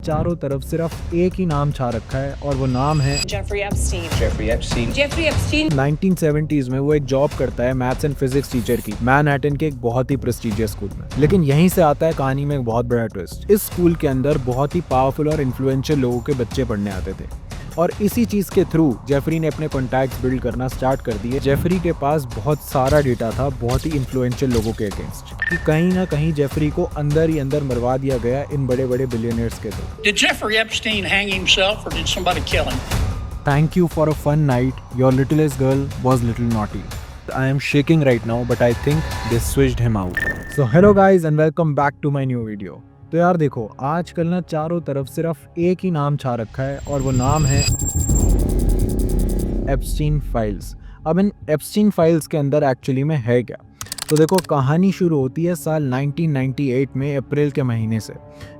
चारों तरफ सिर्फ एक ही नाम छा रखा है और वो नाम है Jeffrey Epstein. Jeffrey Epstein. Jeffrey Epstein. 1970s में वो एक जॉब करता है मैथ्स एंड फिजिक्स टीचर की मैनहट्टन के एक बहुत ही प्रेस्टिजियस स्कूल में। लेकिन यहीं से आता है कहानी में एक बहुत बड़ा ट्विस्ट। इस स्कूल के अंदर बहुत ही पावरफुल और इन्फ्लुएंशियल लोगों के बच्चे पढ़ने आते थे और इसी चीज के थ्रू जेफरी ने अपने कॉन्टैक्ट्स बिल्ड करना स्टार्ट कर दिए। जेफरी के पास बहुत सारा डेटा था बहुत ही इन्फ्लुएंशियल लोगों के अगेंस्ट कि कहीं ना कहीं जेफरी को अंदर ही अंदर मरवा दिया गया इन बड़े बड़े बिलियनियर्स के through. Did Jeffrey Epstein hang himself or did somebody kill him? Thank you for a fun night. Your littlest girl was little naughty. I am shaking right now, but I think they switched him out. So hello guys and welcome back to my new video. तो यार देखो आजकल ना चारों तरफ सिर्फ एक ही नाम छा रखा है और वो नाम है एप्स्टीन फाइल्स। अब इन एप्स्टीन फाइल्स के अंदर एक्चुअली में है क्या? तो देखो कहानी शुरू होती है साल 1998 में अप्रैल के महीने से,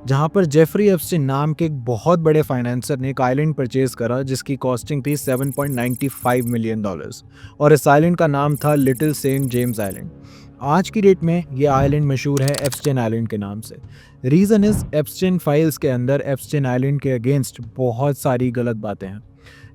जहां पर जेफरी एप्स्टीन नाम के एक बहुत बड़े फाइनेंसर ने एक आइलैंड परचेज करा जिसकी कॉस्टिंग थी $7.95 मिलियन और इस आइलैंड का नाम था लिटिल सेंट जेम्स आइलैंड। आज की डेट में ये आइलैंड मशहूर है एप्स्टीन आइलैंड के नाम से। रीज़न इज एप्स्टीन फाइल्स के अंदर एप्स्टीन आइलैंड के अगेंस्ट बहुत सारी गलत बातें हैं,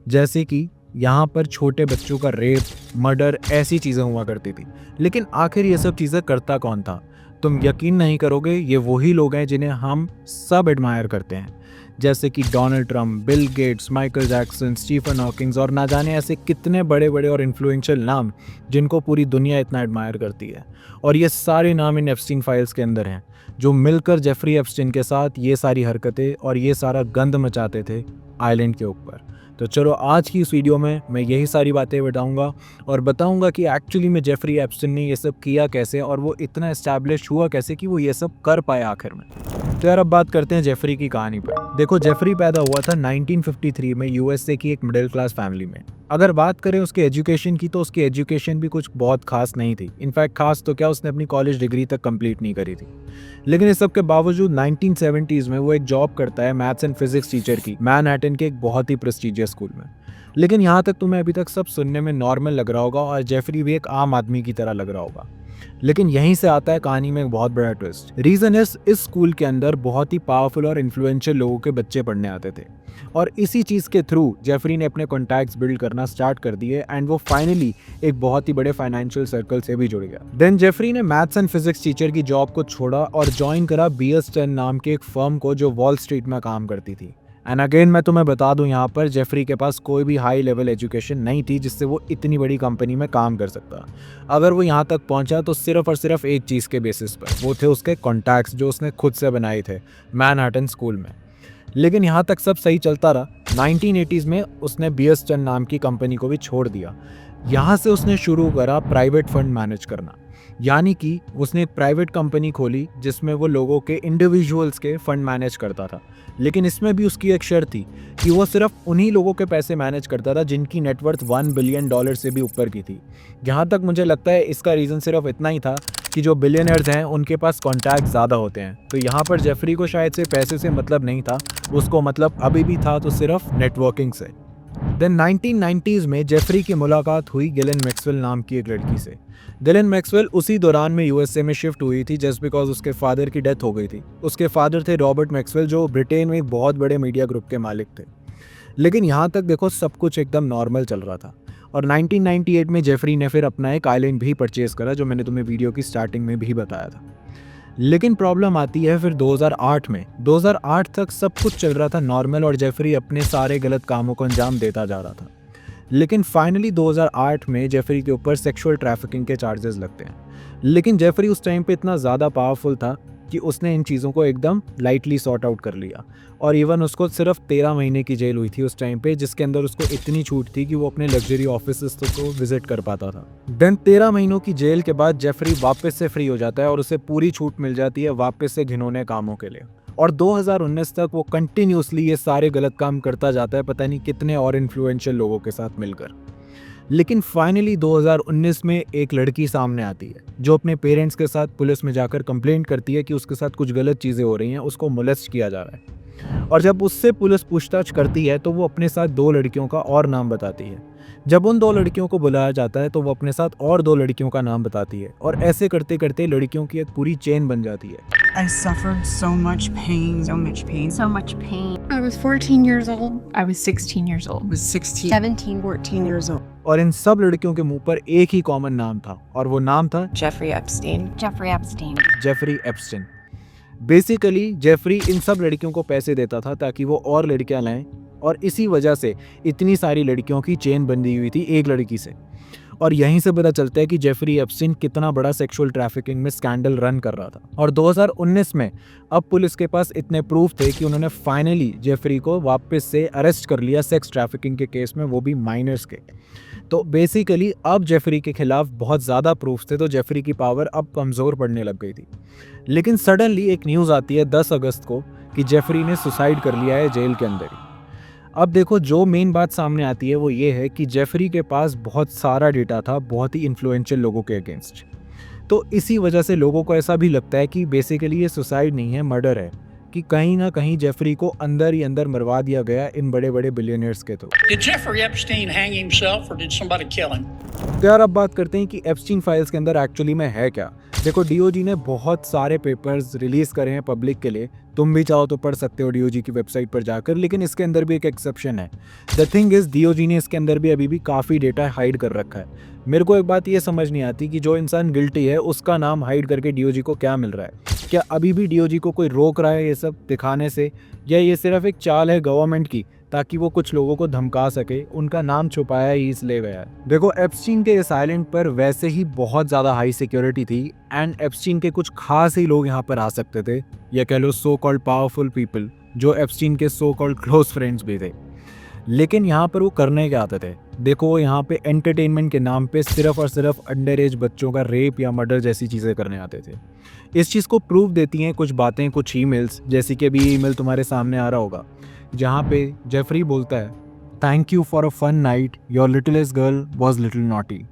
जैसे कि यहाँ पर छोटे बच्चों का रेप, मर्डर, ऐसी चीज़ें हुआ करती थी। लेकिन आखिर ये सब चीज़ें करता कौन था? तुम यकीन नहीं करोगे, ये वही लोग हैं जिन्हें हम सब एडमायर करते हैं, जैसे कि Donald Trump, Bill Gates, Michael Jackson, Stephen Hawkings और ना जाने ऐसे कितने बड़े बड़े और इन्फ्लुएंशियल नाम जिनको पूरी दुनिया इतना एडमायर करती है। और ये सारे नाम इन एप्स्टीन फाइल्स के अंदर हैं जो मिलकर जेफरी एप्स्टीन के साथ ये सारी हरकतें और ये सारा गंद मचाते थे आइलैंड के ऊपर। तो चलो आज की इस वीडियो में मैं यही सारी बातें बताऊंगा और बताऊंगा कि एक्चुअली में जेफरी एप्स्टीन ने ये सब किया कैसे और वो इतना एस्टैब्लिश हुआ कैसे कि वो ये सब कर पाए आखिर में। तो यार अब बात करते हैं जेफरी की कहानी पर। देखो जेफरी पैदा हुआ था 1953 में यूएसए की एक मिडिल क्लास फैमिली में। अगर बात करें उसके एजुकेशन की तो उसकी एजुकेशन भी कुछ बहुत खास नहीं थी। इनफैक्ट खास तो क्या, उसने अपनी कॉलेज डिग्री तक कंप्लीट नहीं करी थी। लेकिन इस सब के बावजूद 1970s में वो एक जॉब करता है मैथ्स एंड फिजिक्स टीचर की मैनहट्टन के एक बहुत ही प्रेस्टिजियस स्कूल में। लेकिन यहाँ तक तुम्हें अभी तक सब सुनने में नॉर्मल लग रहा होगा और जेफरी भी एक आम आदमी की तरह लग रहा होगा। लेकिन यहीं से आता है कहानी में एक बहुत बड़ा ट्विस्ट। रीजन इस स्कूल के अंदर बहुत ही पावरफुल और इन्फ्लुएंशियल लोगों के बच्चे पढ़ने आते थे और इसी चीज के थ्रू जेफरी ने अपने कॉन्टैक्ट्स बिल्ड करना स्टार्ट कर दिए एंड वो फाइनली एक बहुत ही बड़े फाइनेंशियल सर्कल से भी जुड़ गया। देन जेफरी ने मैथ्स एंड फिजिक्स टीचर की जॉब को छोड़ा और ज्वाइन करा बियर स्टर्न नाम के एक फर्म को जो वॉल स्ट्रीट में काम करती थी। एंड अगेन मैं तुम्हें बता दूं, यहाँ पर जेफरी के पास कोई भी हाई लेवल एजुकेशन नहीं थी जिससे वो इतनी बड़ी कंपनी में काम कर सकता। अगर वो यहाँ तक पहुँचा तो सिर्फ और सिर्फ एक चीज़ के बेसिस पर, वो थे उसके कॉन्टैक्ट्स जो उसने खुद से बनाए थे मैनहट्टन स्कूल में। लेकिन यहाँ तक सब सही चलता रहा। 1980s में उसने बियर स्टर्न नाम की कंपनी को भी छोड़ दिया। यहाँ से उसने शुरू करा प्राइवेट फंड मैनेज करना, यानी कि उसने एक प्राइवेट कंपनी खोली जिसमें वो लोगों के इंडिविजुअल्स के फंड मैनेज करता था। लेकिन इसमें भी उसकी एक शर्त थी कि वो सिर्फ उन्हीं लोगों के पैसे मैनेज करता था जिनकी नेटवर्थ $1 बिलियन से भी ऊपर की थी। यहाँ तक मुझे लगता है इसका रीज़न सिर्फ इतना ही था कि जो बिलियनर्स हैं उनके पास कॉन्टैक्ट ज़्यादा होते हैं। तो यहाँ पर जेफरी को शायद से पैसे से मतलब नहीं था, उसको मतलब अभी भी था तो सिर्फ नेटवर्किंग से। देन 1990s में जेफरी की मुलाकात हुई गिलेन मैक्सवेल नाम की एक लड़की से। गिलेन मैक्सवेल उसी दौरान में यूएसए में शिफ्ट हुई थी जस्ट बिकॉज उसके फादर की डेथ हो गई थी। उसके फादर थे रॉबर्ट मैक्सवेल जो ब्रिटेन में एक बहुत बड़े मीडिया ग्रुप के मालिक थे। लेकिन यहाँ तक देखो सब कुछ एकदम नॉर्मल चल रहा था और 1998 में जेफरी ने फिर अपना एक आइलैंड भी परचेज करा जो मैंने तुम्हें वीडियो की स्टार्टिंग में भी बताया था। लेकिन प्रॉब्लम आती है फिर 2008 में। 2008 तक सब कुछ चल रहा था नॉर्मल और जेफरी अपने सारे गलत कामों को अंजाम देता जा रहा था। लेकिन फाइनली 2008 में जेफरी के ऊपर सेक्सुअल ट्रैफिकिंग के चार्जेस लगते हैं। लेकिन जेफरी उस टाइम पे इतना ज़्यादा पावरफुल था कि उसने इन चीज़ों को एकदम लाइटली सॉर्ट आउट कर लिया और इवन उसको सिर्फ 13 महीने की जेल हुई थी उस टाइम पे, जिसके अंदर उसको इतनी छूट थी कि वो अपने लग्जरी ऑफिस को विजिट कर पाता था। देन 13 महीनों की जेल के बाद जेफरी वापस से फ्री हो जाता है और उसे पूरी छूट मिल जाती है वापस से घिनौने कामों के लिए। और 2019 तक वो कंटिन्यूसली ये सारे गलत काम करता जाता है, पता नहीं कितने और इन्फ्लुएंशियल लोगों के साथ मिलकर। लेकिन फाइनली 2019 में एक लड़की सामने आती है जो अपने पेरेंट्स के साथ पुलिस में जाकर कंप्लेंट करती है कि उसके साथ कुछ गलत चीज़ें हो रही हैं, उसको मोलेस्ट किया जा रहा है। और जब उससे पुलिस पूछताछ करती है तो वो अपने साथ 2 लड़कियों का और नाम बताती है। जब उन 2 लड़कियों को बुलाया जाता है तो वो अपने साथ और 2 लड़कियों का नाम बताती है और ऐसे करते-करते लड़कियों की एक पूरी चेन बन जाती है। I suffered so much pain. So much pain. So much pain. I was 14 years old. I was 16 years old. I was 16, 17. 14 years old. और इन सब लड़कियों के मुंह पर एक ही कॉमन नाम था और वो नाम था Jeffrey Epstein. Jeffrey Epstein. Jeffrey Epstein. Basically Jeffrey इन सब लड़कियों को पैसे देता था ताकि वो और लड़कियां लाएं और इसी वजह से इतनी सारी लड़कियों की चेन बंधी हुई थी एक लड़की से। और यहीं से पता चलता है कि जेफरी एप्स्टिन कितना बड़ा सेक्सुअल ट्रैफिकिंग में स्कैंडल रन कर रहा था। और 2019 में अब पुलिस के पास इतने प्रूफ थे कि उन्होंने फाइनली जेफरी को वापस से अरेस्ट कर लिया सेक्स ट्रैफिकिंग के केस में, वो भी माइनर्स के। तो बेसिकली अब जेफरी के खिलाफ बहुत ज़्यादा प्रूफ थे तो जेफरी की पावर अब कमज़ोर पड़ने लग गई थी। लेकिन सडनली एक न्यूज़ आती है 10 अगस्त को कि जेफरी ने सुसाइड कर लिया है जेल के अंदर ही। अब देखो जो मेन बात सामने आती है वो ये है कि जेफरी के पास बहुत सारा डेटा था बहुत ही इन्फ्लुएंशियल लोगों के अगेंस्ट। तो इसी वजह से लोगों को ऐसा भी लगता है कि बेसिकली ये सुसाइड नहीं है, मर्डर है, कि कहीं ना कहीं जेफरी को अंदर ही अंदर मरवा दिया गया इन बड़े बड़े बिलियनियर्स के through. Did Jeffrey Epstein hang himself or did somebody kill him? तो यार अब बात करते हैं कि एप्स्टीन फाइल्स के अंदर एक्चुअली में है क्या। देखो डीओजी ने बहुत सारे पेपर्स रिलीज करे हैं पब्लिक के लिए, तुम भी चाहो तो पढ़ सकते हो डीओजी की वेबसाइट पर जाकर, लेकिन इसके अंदर भी एक एक्सेप्शन है। द थिंग इज डीओजी ने इसके अंदर भी अभी भी काफ़ी डेटा हाइड कर रखा है। मेरे को एक बात ये समझ नहीं आती कि जो इंसान गिल्टी है उसका नाम हाइड करके डीओजी को क्या मिल रहा है। क्या अभी भी डीओजी को कोई रोक रहा है ये सब दिखाने से, या ये सिर्फ एक चाल है गवर्नमेंट की ताकि वो कुछ लोगों को धमका सके, उनका नाम छुपाया ही इसलिए गया है। देखो एप्स्टीन के इस आइलैंड पर वैसे ही बहुत ज़्यादा हाई सिक्योरिटी थी एंड एप्स्टीन के कुछ खास ही लोग यहाँ पर आ सकते थे, या कह लो सो कॉल्ड पावरफुल पीपल जो एप्स्टीन के सो कॉल्ड क्लोज फ्रेंड्स भी थे। लेकिन यहाँ पर वो करने के आते थे। देखो वो यहाँ पे एंटरटेनमेंट के नाम पे सिर्फ और सिर्फ अंडर एज बच्चों का रेप या मर्डर जैसी चीज़ें करने आते थे। इस चीज़ को प्रूव देती हैं कुछ बातें, कुछ ईमेल्स, जैसे कि अभी ईमेल तुम्हारे सामने आ रहा होगा जहाँ पे जेफरी बोलता है thank you for a fun night, your littlest girl was little naughty.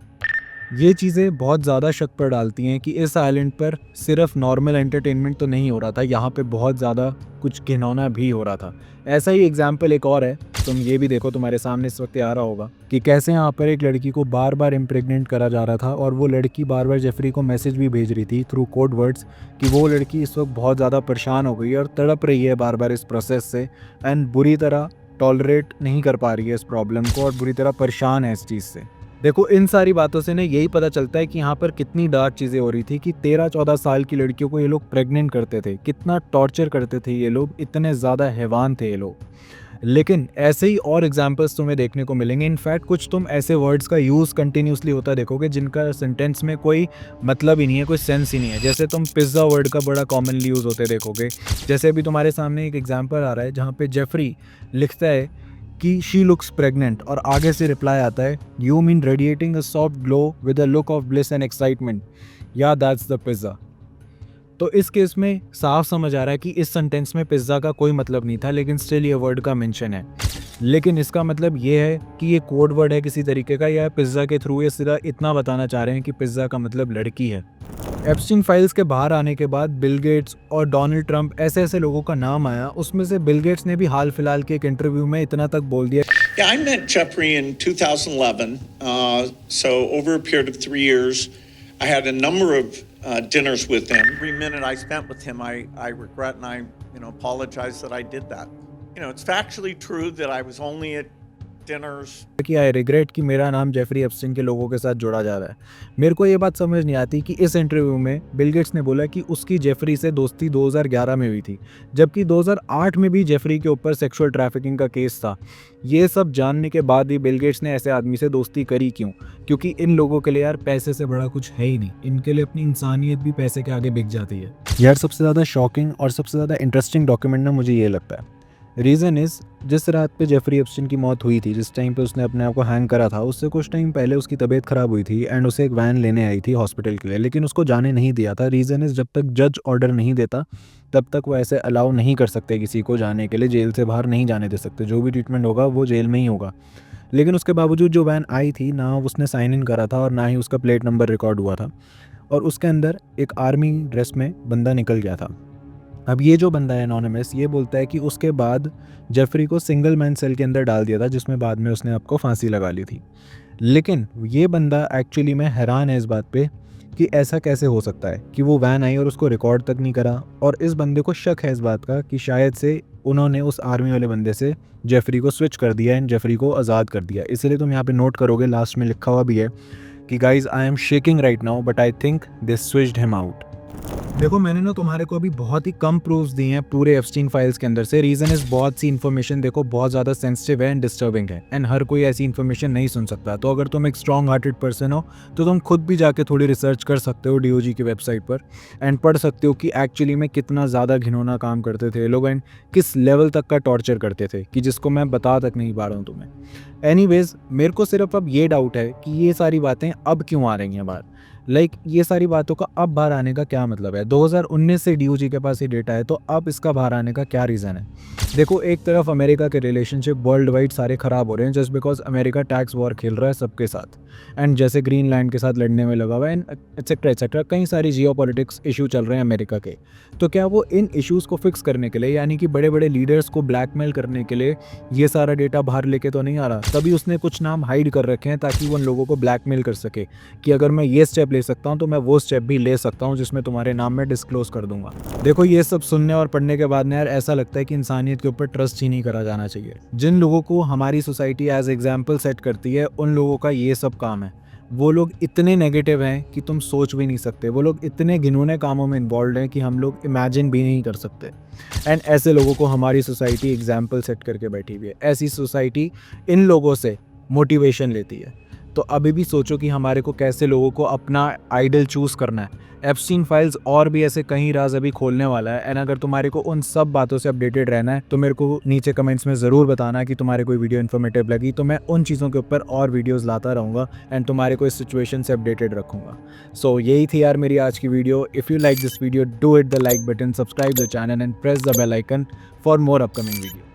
ये चीज़ें बहुत ज़्यादा शक पर डालती हैं कि इस आइलैंड पर सिर्फ नॉर्मल एंटरटेनमेंट तो नहीं हो रहा था, यहाँ पे बहुत ज़्यादा कुछ घिनौना भी हो रहा था। ऐसा ही एग्जाम्पल एक और है, तुम ये भी देखो तुम्हारे सामने इस वक्त आ रहा होगा कि कैसे यहाँ पर एक लड़की को बार बार इम्प्रेग्नेंट करा जा रहा था और वो लड़की बार बार जेफरी को मैसेज भी भेज रही थी थ्रू कोड वर्ड्स कि वो लड़की इस वक्त बहुत ज़्यादा परेशान हो गई है और तड़प रही है बार बार इस प्रोसेस से एंड बुरी तरह टॉलरेट नहीं कर पा रही है इस प्रॉब्लम को और बुरी तरह परेशान है इस चीज़ से। देखो इन सारी बातों से ना यही पता चलता है कि यहाँ पर कितनी डार्क चीज़ें हो रही थी कि 13-14 साल की लड़कियों को ये लोग प्रेग्नेंट करते थे, कितना टॉर्चर करते थे ये लोग, इतने ज़्यादा हैवान थे ये लोग। लेकिन ऐसे ही और एग्जांपल्स तुम्हें देखने को मिलेंगे। इनफैक्ट कुछ तुम ऐसे वर्ड्स का यूज़ कंटिन्यूसली होता देखोगे जिनका सेंटेंस में कोई मतलब ही नहीं है, कोई सेंस ही नहीं है। जैसे तुम पिज़्ज़ा वर्ड का बड़ा कॉमनली यूज़ होते देखोगे। जैसे अभी तुम्हारे सामने एक एग्जाम्पल आ रहा है जहाँ पे जेफरी लिखता है कि शी लुक्स प्रेग्नेंट और आगे से रिप्लाई आता है you mean radiating a soft glow with a look of bliss and excitement, या दैट्स द पिज़्ज़ा। तो इस केस में साफ समझ आ रहा है कि इस सेंटेंस में पिज़्ज़ा का कोई मतलब नहीं था, लेकिन स्टिल ये वर्ड का मेंशन है। लेकिन इसका मतलब ये है कि ये कोड वर्ड है किसी तरीके का, या पिज़्ज़ा के थ्रू ये सिर्फ इतना बताना चाह रहे हैं कि पिज़्ज़ा का मतलब लड़की है। एप्स्टीन फाइल्स के बाहर आने के बाद बिल गेट्स और डोनाल्ड ट्रंप ऐसे ऐसे लोगों का नाम आया। उसमें से बिल गेट्स ने भी हाल फिलहाल के एक इंटरव्यू में इतना तक बोल दिया। Yeah, I met Jeffrey in 2011. So over a period of 3 years, I had a number of dinners with him. Every minute I spent with him, I regret and I apologize that I did that. It's factually true that I was only at dinners. कि I regret कि मेरा नाम Jeffrey Epstein के लोगों के साथ जोड़ा जा रहा है। मेरे को ये बात समझ नहीं आती कि इस इंटरव्यू में बिल गेट्स ने बोला कि उसकी जेफरी से दोस्ती 2011 में हुई थी, जबकि 2008 में भी जेफरी के ऊपर सेक्सुअल ट्रैफिकिंग का केस था। ये सब जानने के बाद भी बिल गेट्स ने ऐसे आदमी से दोस्ती करी क्यों? क्योंकि इन लोगों के लिए यार पैसे से बड़ा कुछ है ही नहीं, इनके लिए अपनी इंसानियत भी पैसे के आगे बिक जाती है। यार सबसे ज़्यादा शॉकिंग और सबसे ज़्यादा इंटरेस्टिंग डॉक्यूमेंट ना मुझे ये लगता है। रीज़न इज़ जिस रात पे जेफरी एप्स्टीन की मौत हुई थी, जिस टाइम पे उसने अपने आप को हैंग करा था, उससे कुछ टाइम पहले उसकी तबीयत ख़राब हुई थी एंड उसे एक वैन लेने आई थी हॉस्पिटल के लिए, लेकिन उसको जाने नहीं दिया था। रीज़न इज़ जब तक जज ऑर्डर नहीं देता तब तक वो ऐसे अलाउ नहीं कर सकते किसी को जाने के लिए, जेल से बाहर नहीं जाने दे सकते। जो भी ट्रीटमेंट होगा वो जेल में ही होगा। लेकिन उसके बावजूद जो वैन आई थी ना उसने साइन इन करा था और ना ही उसका प्लेट नंबर रिकॉर्ड हुआ था, और उसके अंदर एक आर्मी ड्रेस में बंदा निकल गया था। अब ये जो बंदा है एनोनिमस, ये बोलता है कि उसके बाद जेफरी को सिंगल मैन सेल के अंदर डाल दिया था, जिसमें बाद में उसने आपको फांसी लगा ली थी। लेकिन ये बंदा एक्चुअली में हैरान है इस बात पे कि ऐसा कैसे हो सकता है कि वो वैन आई और उसको रिकॉर्ड तक नहीं करा। और इस बंदे को शक है इस बात का कि शायद से उन्होंने उस आर्मी वाले बंदे से जेफरी को स्विच कर दिया एंड जेफरी को आज़ाद कर दिया। इसलिए तुम यहाँ पे नोट करोगे लास्ट में लिखा हुआ भी है कि guys I am shaking right now but I think they switched him out. देखो मैंने ना तुम्हारे को अभी बहुत ही कम प्रूफ्स दिए हैं पूरे एप्स्टीन फाइल्स के अंदर से। रीज़न इस बहुत सी इन्फॉर्मेशन देखो बहुत ज़्यादा सेंसिटिव है एंड डिस्टर्बिंग है एंड हर कोई ऐसी इन्फॉर्मेशन नहीं सुन सकता। तो अगर तुम एक स्ट्रॉन्ग हार्टेड पर्सन हो तो तुम खुद भी जाके थोड़ी रिसर्च कर सकते हो DOJ की वेबसाइट पर एंड पढ़ सकते हो कि एक्चुअली में कितना ज़्यादा घिनौना काम करते थे लोग एंड किस लेवल तक का टॉर्चर करते थे कि जिसको मैं बता तक नहीं पा रहा हूँ तुम्हें। एनीवेज मेरे को सिर्फ अब ये डाउट है कि ये सारी बातें अब क्यों आ रही हैं बाहर। ये सारी बातों का अब बाहर आने का क्या मतलब है। 2019 से DOJ के पास ये डेटा है तो अब इसका बाहर आने का क्या रीज़न है। देखो एक तरफ अमेरिका के रिलेशनशिप वर्ल्ड वाइड सारे ख़राब हो रहे हैं just because America tax war खेल रहा है सबके साथ एंड जैसे ग्रीनलैंड के साथ लड़ने में लगा हुआ है एंड एक्सेट्रा कई सारी जियोपॉलिटिक्स इशू चल रहे हैं अमेरिका के। तो क्या वो इन इश्यूज़ को फिक्स करने के लिए यानी कि बड़े बड़े लीडर्स को ब्लैकमेल करने के लिए ये सारा डेटा बाहर लेके तो नहीं आ रहा। तभी उसने कुछ नाम हाइड कर रखे हैं ताकि वो उन लोगों को ब्लैकमेल कर सके कि अगर मैं ये स्टेप ले सकता हूँ तो मैं वो स्टेप भी ले सकता हूँ जिसमें तुम्हारे नाम में डिस्क्लोज कर दूंगा। देखो ये सब सुनने और पढ़ने के बाद ना यार ऐसा लगता है कि इंसानियत के ऊपर ट्रस्ट ही नहीं करा जाना चाहिए। जिन लोगों को हमारी सोसाइटी एज एग्जाम्पल सेट करती है उन लोगों का ये सब काम है। वो लोग इतने नेगेटिव हैं कि तुम सोच भी नहीं सकते। वो लोग इतने घिनौने कामों में इन्वॉल्व हैं कि हम लोग इमेजिन भी नहीं कर सकते। एंड ऐसे लोगों को हमारी सोसाइटी एग्जाम्पल सेट करके बैठी हुई है। ऐसी सोसाइटी इन लोगों से मोटिवेशन लेती है। तो अभी भी सोचो कि हमारे को कैसे लोगों को अपना आइडल चूज़ करना है। एप्स्टीन फाइल्स और भी ऐसे कई राज अभी खोलने वाला है एंड अगर तुम्हारे को उन सब बातों से अपडेटेड रहना है तो मेरे को नीचे कमेंट्स में ज़रूर बताना कि तुम्हारे कोई वीडियो इन्फॉर्मेटिव लगी। तो मैं उन चीज़ों के ऊपर और वीडियोज़ लाता रहूँगा एंड तुम्हारे को इस सिचुएशन से अपडेटेड रखूँगा। सो यही थी यार मेरी आज की video. If you like this video do hit the like button, subscribe the channel and press the bell icon for more upcoming video.